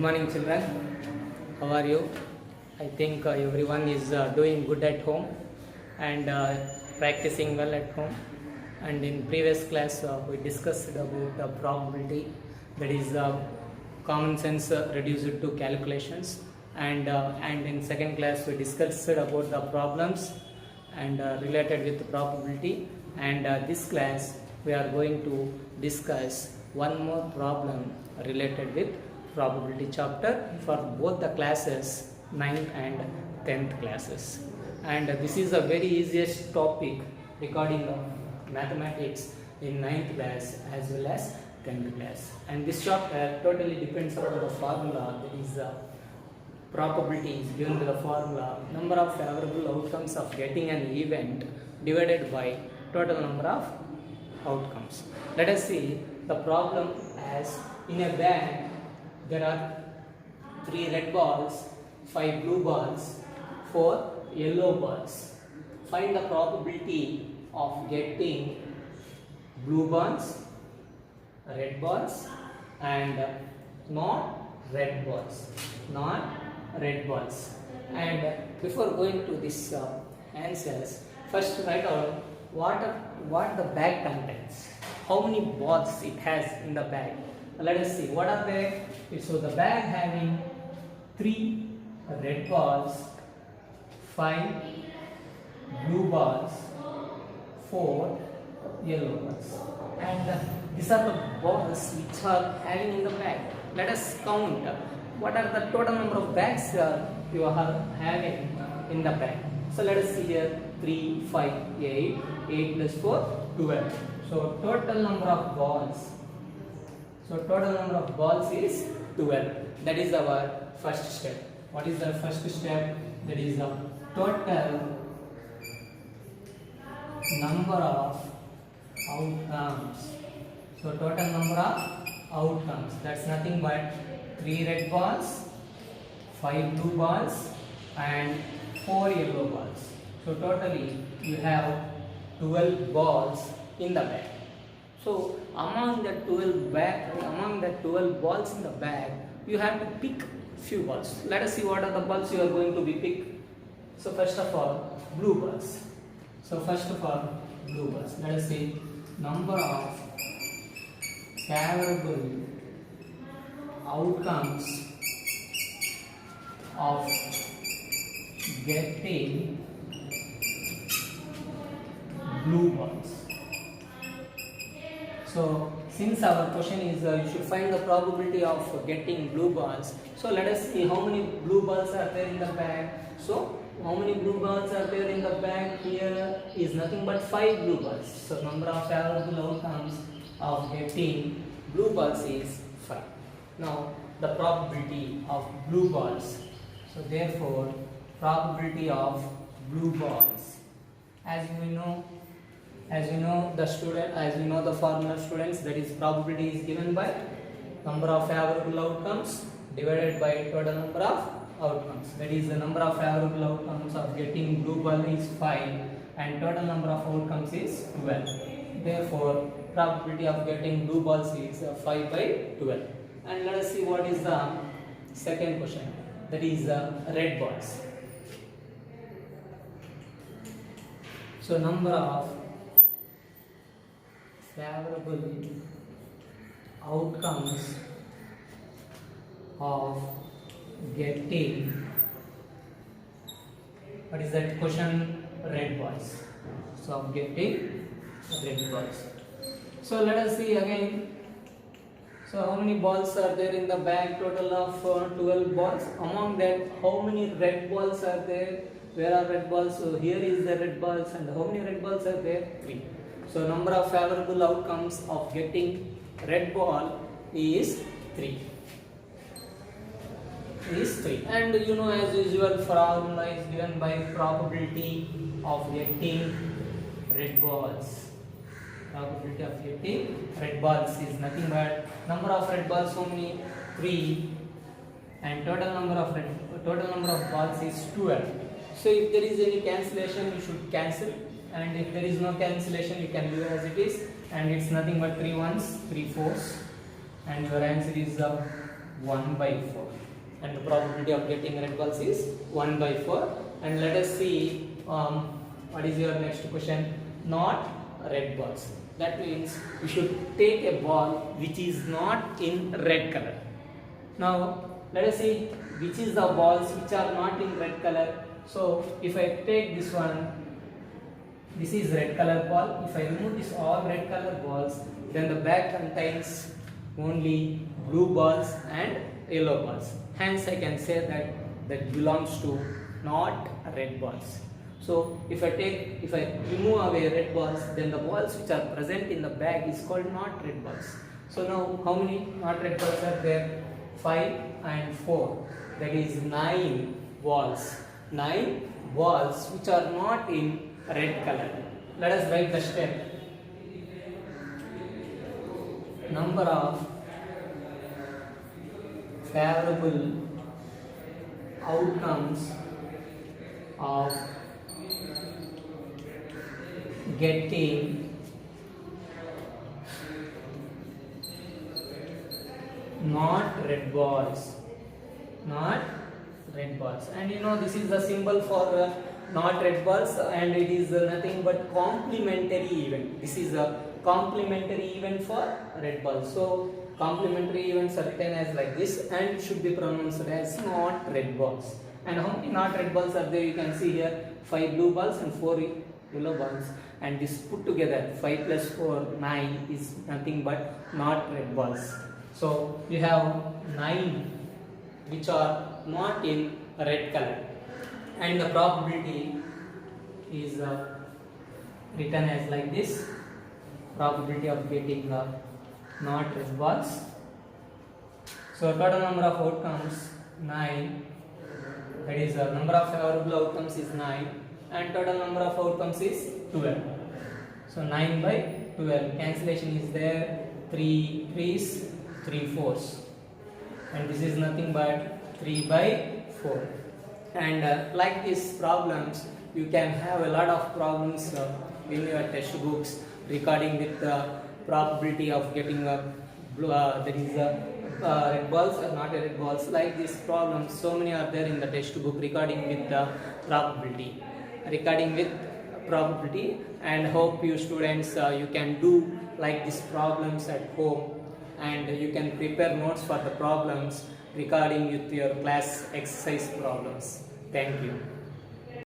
morning, children. How are you? I think everyone is doing good at home and practicing well at home. And in previous class, we discussed about the probability, that is common sense reduced to calculations. And in second class, we discussed about the problems and related with probability. And this class, we are going to discuss one more problem related with probability chapter for both the classes 9th and 10th classes. And this is a very easiest topic regarding of mathematics in 9th class as well as 10th class. And this chapter totally depends on the formula, that is probability is given to the formula number of favorable outcomes of getting an event divided by total number of outcomes. Let us see the problem as in a bag there are 3 red balls, 5 blue balls, 4 yellow balls. Find the probability of getting blue balls, red balls and not red balls. And before going to this answers, first write down what the bag contains, how many balls it has in the bag. Let us see what are they. So the bag having 3 red balls, 5 blue balls, 4 yellow balls, and these are the balls which are having in the bag. Let us count what are the total number of bags you are having in the bag. So let us see here 3, 5, 8, 8 plus 4, 12. So total number of balls. So total number of balls is 12. That is our first step. What is the first step? That is the total number of outcomes. So total number of outcomes. That's nothing but 3 red balls, 5 blue balls and 4 yellow balls. So totally you have 12 balls in the bag. So among the 12 balls in the bag, you have to pick few balls. Let us see what are the balls you are going to be pick. So first of all, blue balls. Let us see number of favorable outcomes of getting blue balls. So since our question is you should find the probability of getting blue balls, so let us see how many blue balls are there in the bag. So how many blue balls are there in the bag? Here is nothing but 5 blue balls. So number of favorable outcomes of getting blue balls is 5. Now the probability of blue balls. So therefore probability of blue balls, as we know the formula, students, that is probability is given by number of favorable outcomes divided by total number of outcomes. That is the number of favorable outcomes of getting blue ball is 5 and total number of outcomes is 12. Therefore probability of getting blue balls is 5 by 12. And let us see what is the second question, that is red balls. So number of favorable outcomes of getting, what is that question? Red balls. So of getting red balls. So let us see again. So how many balls are there in the bag? Total of 12 balls. Among that, how many red balls are there? Where are red balls? So here is the red balls, and how many red balls are there? 3. So number of favorable outcomes of getting red ball is 3. And you know, as usual, formula is given by probability of getting red balls. Probability of getting red balls is nothing but number of red balls, how many? 3, and total number of balls is 12. So if there is any cancellation, you should cancel, and if there is no cancellation, you can leave as it is, and it's nothing but 3 ones, 3 fours, and your answer is 1 by 4, and the probability of getting red balls is 1 by 4. And let us see what is your next question. Not red balls. That means you should take a ball which is not in red color. Now let us see which is the balls which are not in red color. So if I take this one, this is red color ball. If I remove this all red color balls, then the bag contains only blue balls and yellow balls. Hence I can say that belongs to not red balls. So if I remove away red balls, then the balls which are present in the bag is called not red balls. So now how many not red balls are there? 5 and 4. That is 9 balls. 9 balls which are not in red color. Let us write the step. Number of favorable outcomes of getting not red balls. Not red balls. And you know, this is the symbol for not red balls, and it is nothing but complementary event. This is a complementary event for red balls. So complementary events are written as like this and should be pronounced as not red balls. And how many not red balls are there? You can see here 5 blue balls and 4 yellow balls, and this put together 5 plus 4 9 is nothing but not red balls. So you have 9 which are not in red color, and the probability is written as like this. Probability of getting not red balls. So total number of outcomes 9. That is the number of favorable outcomes is 9, and total number of outcomes is 12. So 9 by 12. Cancellation is there. 3 3s, 3 4s, and this is nothing but 3 by 4. And like these problems, you can have a lot of problems in your textbooks regarding with the probability of getting red balls or not red balls. Like these problems, so many are there in the textbook regarding with the probability. And hope you students you can do like these problems at home, and you can prepare notes for the problems regarding with your class exercise problems. Thank you.